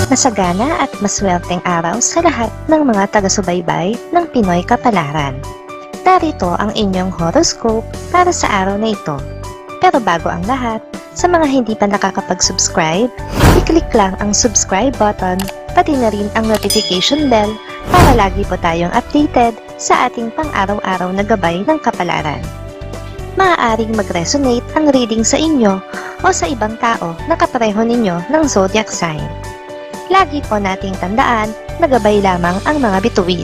Masagana at maswerteng araw sa lahat ng mga taga-subaybay ng Pinoy Kapalaran. Narito ang inyong horoscope para sa araw na ito. Pero bago ang lahat, sa mga hindi pa nakakapag-subscribe, i-click lang ang subscribe button, pati na rin ang notification bell para lagi po tayong updated sa ating pang-araw-araw na gabay ng kapalaran. Maaaring mag-resonate ang reading sa inyo o sa ibang tao na kapareho ninyo ng zodiac sign. Lagi po nating tandaan na gabay lamang ang mga bituin.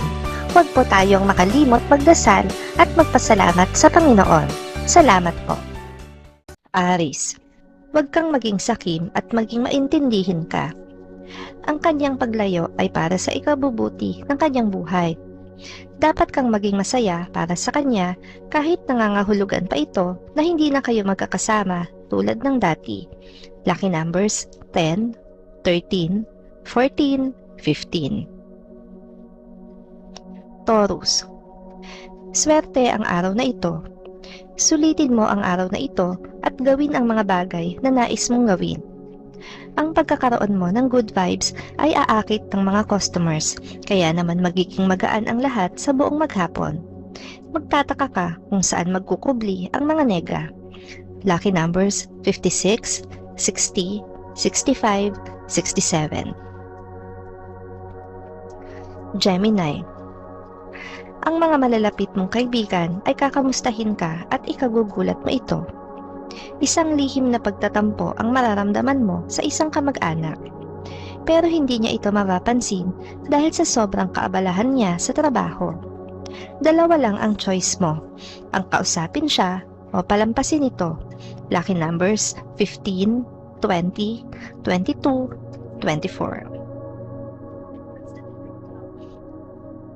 Huwag po tayong makalimot magdasal at magpasalamat sa Panginoon. Salamat po. Aries, huwag kang maging sakim at maging maintindihin ka. Ang kanyang paglayo ay para sa ikabubuti ng kanyang buhay. Dapat kang maging masaya para sa kanya kahit nangangahulugan pa ito na hindi na kayo magkakasama tulad ng dati. Lucky numbers 10, 13, 14, 15. Taurus, swerte ang araw na ito. Sulitin mo ang araw na ito at gawin ang mga bagay na nais mong gawin. Ang pagkakaroon mo ng good vibes ay aakit ng mga customers, kaya naman magiging magaan ang lahat sa buong maghapon. Magtataka ka kung saan magkukubli ang mga nega. Lucky numbers 56, 60, 65, 67. Gemini, ang mga malalapit mong kaibigan ay kakamustahin ka at ikagugulat mo ito. Isang lihim na pagtatampo ang mararamdaman mo sa isang kamag-anak. Pero hindi niya ito mapapansin dahil sa sobrang kaabalahan niya sa trabaho. Dalawa lang ang choice mo, ang kausapin siya o palampasin ito. Lucky numbers 15, 20, 22, 24.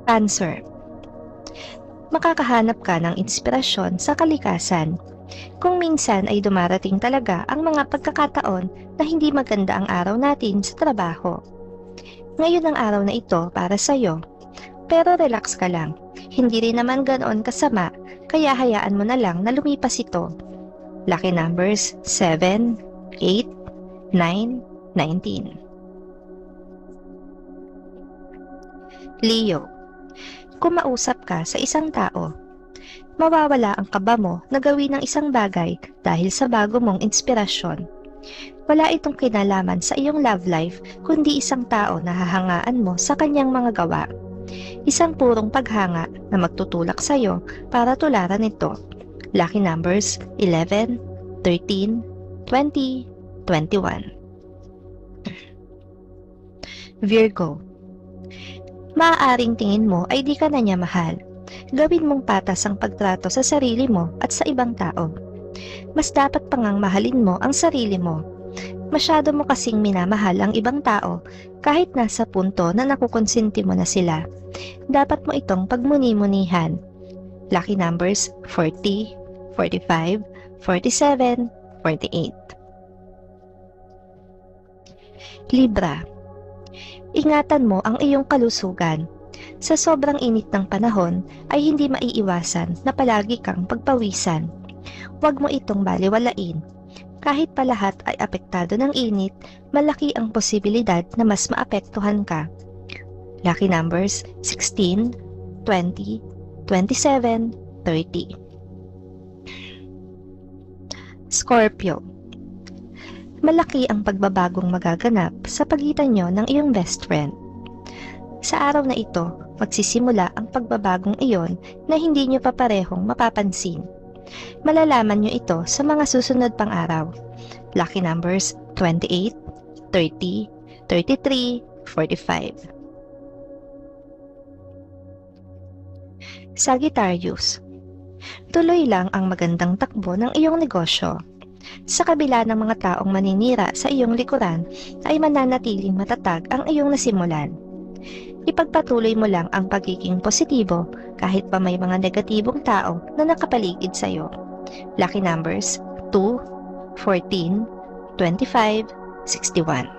Cancer, makakahanap ka ng inspirasyon sa kalikasan. Kung minsan ay dumarating talaga ang mga pagkakataon na hindi maganda ang araw natin sa trabaho. Ngayon ang araw na ito para sa'yo. Pero relax ka lang. Hindi rin naman ganoon kasama, kaya hayaan mo na lang na lumipas ito. Lucky numbers 7, 8, 9, 19. Leo, kung mausap ka sa isang tao, mawawala ang kaba mo na gawin ng isang bagay dahil sa bago mong inspirasyon. Wala itong kinalaman sa iyong love life kundi isang tao na hahangaan mo sa kanyang mga gawa. Isang purong paghanga na magtutulak sa iyo para tularan ito. Lucky numbers 11, 13, 20, 21. Virgo, maaaring tingin mo ay di ka na niya mahal. Gawin mong patas ang pagtrato sa sarili mo at sa ibang tao. Mas dapat pang mahalin mo ang sarili mo. Masyado mo kasing minamahal ang ibang tao kahit nasa punto na nakukonsinti mo na sila. Dapat mo itong pagmuni-munihan. Lucky numbers 40, 45, 47, 48. Libra, ingatan mo ang iyong kalusugan. Sa sobrang init ng panahon ay hindi maiiwasan na palagi kang pagpawisan. Huwag mo itong baliwalain. Kahit pa lahat ay apektado ng init, malaki ang posibilidad na mas maapektuhan ka. Lucky numbers 16, 20, 27, 30. Scorpio, malaki ang pagbabagong magaganap sa pagitan nyo ng iyong best friend. Sa araw na ito, magsisimula ang pagbabagong iyon na hindi nyo pa parehong mapapansin. Malalaman nyo ito sa mga susunod pang araw. Lucky numbers 28, 30, 33, 45. Sagittarius, tuloy lang ang magandang takbo ng iyong negosyo. Sa kabila ng mga taong maninira sa iyong likuran, ay mananatiling matatag ang iyong nasimulan. Ipagpatuloy mo lang ang pagiging positibo kahit pa may mga negatibong tao na nakapaligid sa iyo. Lucky numbers 2, 14, 25, 61.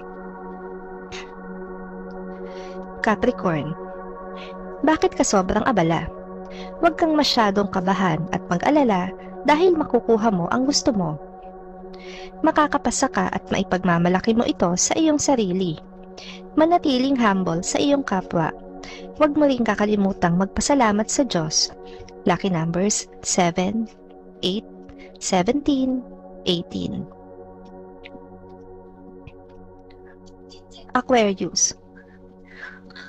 Capricorn, bakit ka sobrang abala? Huwag kang masyadong kabahan at mag-alala dahil makukuha mo ang gusto mo. Makakapasa ka at maipagmamalaki mo ito sa iyong sarili. Manatiling humble sa iyong kapwa. Huwag mo ring kakalimutang magpasalamat sa Diyos. Lucky numbers 7, 8, 17, 18. Aquarius.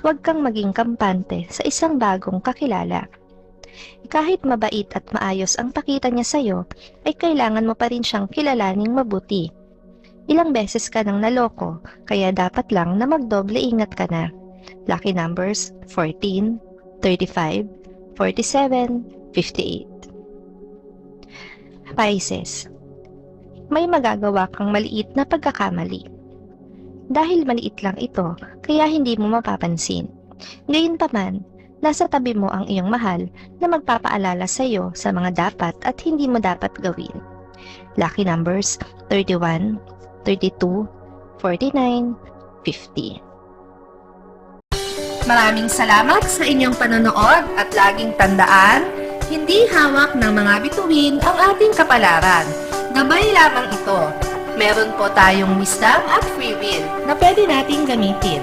Huwag kang maging kampante sa isang bagong kakilala. Kahit mabait at maayos ang pakita niya sa'yo, ay kailangan mo pa rin siyang kilalaning mabuti. Ilang beses ka nang naloko, kaya dapat lang na magdoble ingat ka na. Lucky numbers 14, 35, 47, 58. Pisces. May magagawa kang maliit na pagkakamali. Dahil maliit lang ito, kaya hindi mo mapapansin. Gayunpaman, nasa tabi mo ang iyong mahal na magpapaalala sa iyo sa mga dapat at hindi mo dapat gawin. Lucky numbers 31, 32, 49, 50. Maraming salamat sa inyong panonood at laging tandaan, hindi hawak ng mga bituin ang ating kapalaran. Gabay lamang ito. Meron po tayong wisdom at free will na pwede nating gamitin.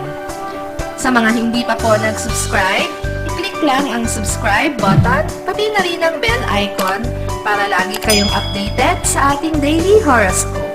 Sa mga hindi pa po nag-subscribe, i-click lang ang subscribe button, pati na rin ang bell icon para lagi kayong updated sa ating daily horoscope.